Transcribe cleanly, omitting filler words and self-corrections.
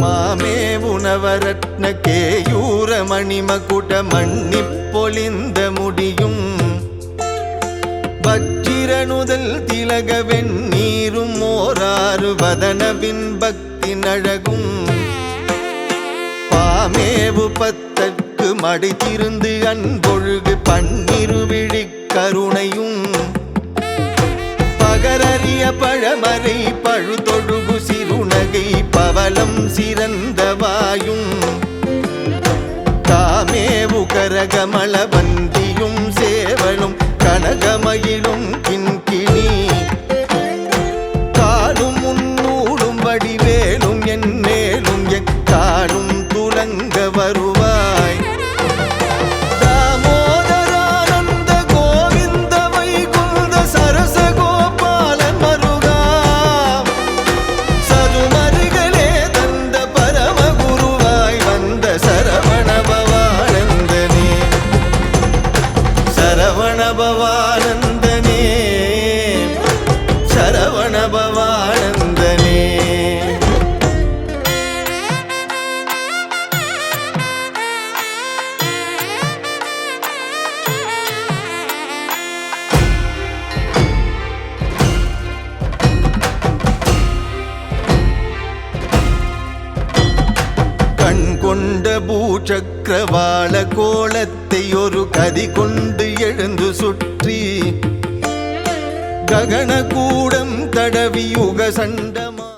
மாமேவுணவரத்ன கேயூர மணிமகுட மன்னிப் பொலிந்த முடியும் வச்சிரனுதல் திலக வெண்ணீரும் ஓராறு வதனவின் பக்தி நழகும் பாமேவு பத்தற்கு மடித்திருந்து அன்பொழுகு பன்னிருவிழி கருணையும் பகரறிய பழமறை பழுதொழுகு சிறுநகை பவளம் சிறந்தவாயும் தாமேவு கரகமள வந்தியும் சேவலும் கனகமயிலும் கிண்கிணி காலும் முன்னூடும் வடிவேலும் என் மேலும் எக்காலும் துலங்க வருவாய் தாமோதரானந்த கோவிந்த வைகுந்த சரசகோபாலன் மருகா சதுமருகளே தந்த பரமகுருவாய் வந்த சரவணபவானந்தனே சரவணபவானந்தனே சரவணபவானந்தனே கண் கொண்ட பூச்சக்கரவாள கோலத்தை ஒரு கதி கொண்டு எழுந்து சுற்றி ககன கூடம் தடவி யுக சண்டமா